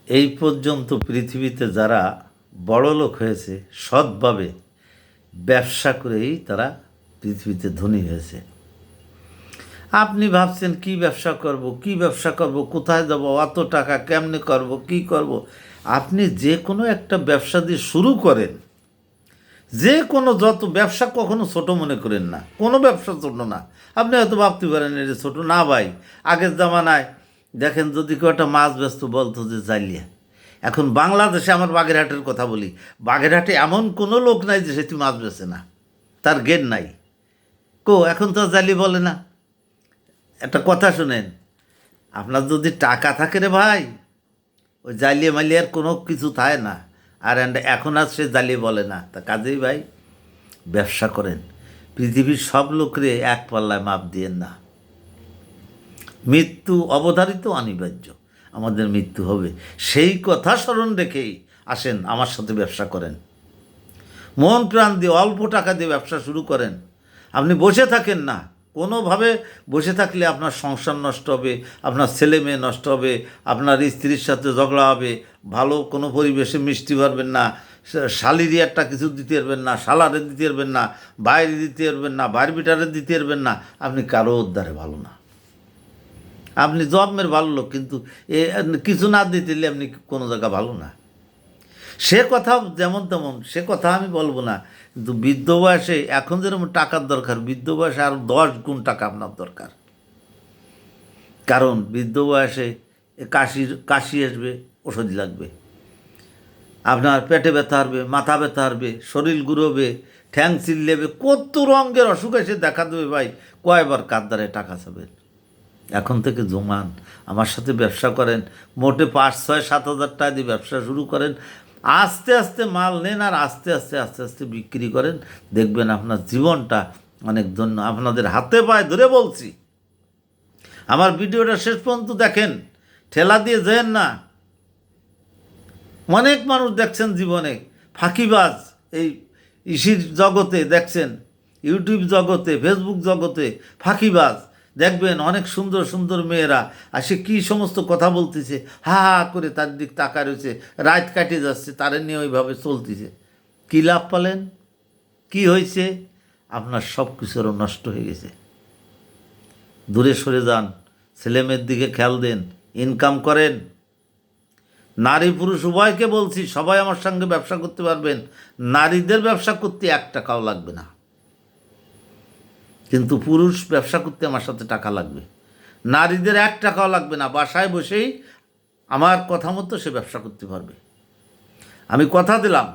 এই পর্যন্ত পৃথিবীতে যারা বড়লোক হয়েছে সৎভাবে ব্যবসা করেই তারা পৃথিবীতে ধনী হয়েছে। আপনি ভাবছেন কি ব্যবসা করব, কোথায় যাব, অত টাকা কেমনে করব, কি করব। আপনি যে কোনো একটা ব্যবসা দিয়ে শুরু করেন, যে কোনো যত ব্যবসা কখনো ছোট মনে করেন না, কোনো ব্যবসা ছোট না। আপনি হয়তো ভাবতে পারেন এটা ছোট না ভাই। আগের জামানায় দেখেন যদি কেউ একটা মাছ ব্যস্ত বলতো যে জালিয়া। এখন বাংলাদেশে আমার বাগেরহাটের কথা বলি, বাগেরহাটে এমন কোনো লোক নাই যে সেটি মাছ বেচে না, তার গেট নাই। এখন তো জালি বলে না। একটা কথা শুনেন, আপনার যদি টাকা থাকে রে ভাই, ওই জালিয়ে মালিয়ার কোনো কিছু থাকে না। আর এখন আর সে জ্বালিয়ে বলে না। তা কাজেই ভাই ব্যবসা করেন, পৃথিবীর সব লোকরে এক পাল্লায় মাপ দিয়েন না। মৃত্যু অবধারিত, অনিবার্য, আমাদের মৃত্যু হবে। সেই কথা স্মরণ রেখেই আসেন আমার সাথে ব্যবসা করেন। মন প্রাণ দিয়ে অল্প টাকা দিয়ে ব্যবসা শুরু করেন। আপনি বসে থাকেন না, কোনোভাবে বসে থাকলে আপনার সংসার নষ্ট হবে, আপনার ছেলে মেয়ে নষ্ট হবে, আপনার স্ত্রীর সাথে ঝগড়া হবে, ভালো কোনো পরিবেশে মিশতে পারবেন না, শালিরি একটা কিছু দিতে পারবেন না, শালারে দিতে পারবেন না, বাইরে দিতে পারবেন না, বাইর বিটারে দিতে পারবেন না। আপনি কারো উদ্ধারে ভালো না। আপনি জন্মের ভালো লোক, কিন্তু কিছু না দিতে আপনি কোনো জায়গা ভালো না। সে কথা যেমন তেমন, সে কথা আমি বলবো না, কিন্তু বৃদ্ধ বয়সে এখন যেরকম টাকার দরকার, বৃদ্ধ বয়সে আরও 10 গুণ টাকা আপনার দরকার। কারণ বৃদ্ধ বয়সে কাশি আসবে, ওষুধ লাগবে, আপনার পেটে ব্যথা আসবে, মাথা ব্যথা আসবে, শরীর গুঁড়োবে, ঠ্যাং চিল্লেবে, কত রঙের অসুখ এসে দেখা দেবে ভাই। কয়বার কাদ্দারে টাকা চাবেন? এখন থেকে জমান, আমার সাথে ব্যবসা করেন, মোটে 5, 6, 7 হাজার টাকা দিয়ে ব্যবসা শুরু করেন। আস্তে আস্তে মাল নেন আর আস্তে আস্তে বিক্রি করেন, দেখবেন আপনার জীবনটা অনেক ধন্য। আপনাদের হাতে পায়ে ধরে বলছি, আমার ভিডিওটা শেষ পর্যন্ত দেখেন, ঠেলা দিয়ে যেন না। অনেক মানুষ দেখছেন জীবনে ফাঁকিবাজ, এই ইসির জগতে দেখছেন, ইউটিউব জগতে, ফেসবুক জগতে ফাঁকিবাজ। দেখবেন অনেক সুন্দর সুন্দর মেয়েরা আসে কী সমস্ত কথা বলতেছে, হা হা করে তার দিক তাকা রয়েছে, রাত কাটিয়ে যাচ্ছে, তারা নিয়ে ওইভাবে চলতেছে। কী লাভ পেলেন? কি হয়েছে? আপনার সব কিছুরও নষ্ট হয়ে গেছে। দূরে সরে যান, ছেলেমেয়ের দিকে খেয়াল দেন, ইনকাম করেন। নারী পুরুষ উভয়কে বলছি, সবাই আমার সঙ্গে ব্যবসা করতে পারবেন। নারীদের ব্যবসা করতে 1 টাকাও লাগবে না, কিন্তু পুরুষ ব্যবসা করতে আমার সাথে টাকা লাগবে। নারীদের 1 টাকাও লাগবে না, বাসায় বসেই আমার কথা মতো সে ব্যবসা করতে পারবে। আমি কথা দিলাম।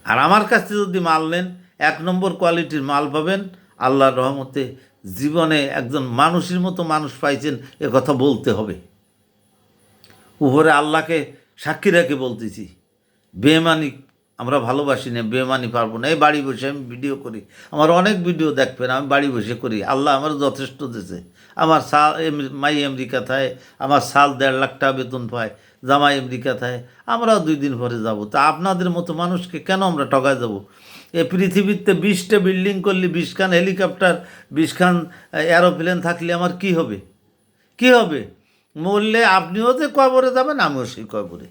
আর আমার কাছে যদি মাল নেন, 1 নম্বর কোয়ালিটির মাল পাবেন। আল্লাহর রহমতে জীবনে একজন মানুষের মতো মানুষ পাইছেন, এ কথা বলতে হবে। উপরে আল্লাহকে সাক্ষী রেখে বলতেছি, বেমানি আমরা ভালোবাসি না, বেমানি পারবো না। এই বাড়ি বসে আমি ভিডিও করি, আমার অনেক ভিডিও দেখবেন, আমি বাড়ি বসে করি। আল্লাহ আমার যথেষ্ট দিয়েছে। আমার মাই আমেরিকা থাকে, আমার 1.5 লাখ টাকা বেতন পায়, জামাই আমেরিকা থাকে, আমরাও 2 দিন পরে যাব। তা আপনাদের মতো মানুষকে কেন আমরা ঠকায় যাব? এই পৃথিবীতে 20টা বিল্ডিং করলে, 20খান হেলিকপ্টার, 20খান এরোপ্লেন থাকলে আমার কি হবে? কি হবে? মরলে আপনিও যে কবরে যাবেন, আমিও সেই কবরে।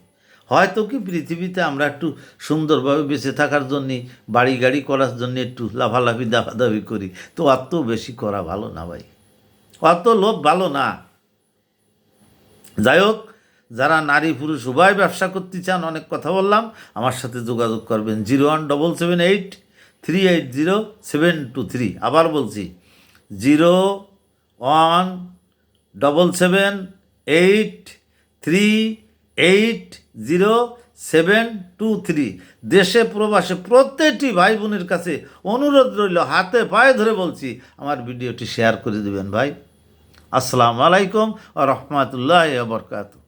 হয়তো কি পৃথিবীতে আমরা একটু সুন্দরভাবে বেঁচে থাকার জন্যে, বাড়ি গাড়ি করার জন্য একটু লাফালাফি দাফাদাফি করি, তো অত বেশি করা ভালো না ভাই, অত লোভ ভালো না। যাই হোক, যারা নারী পুরুষ উভয় ব্যবসা করতে চান, অনেক কথা বললাম, আমার সাথে যোগাযোগ করবেন 01778380 আবার বলছি 01778380 দেশে প্রবাসে প্রত্যেকটি ভাই বোনের কাছে অনুরোধ রইল, হাতে পায়ে ধরে বলছি, আমার ভিডিওটি শেয়ার করে দেবেন ভাই। আসসালামু আলাইকুম ওয়া রাহমাতুল্লাহি ওয়া বারাকাতুহু।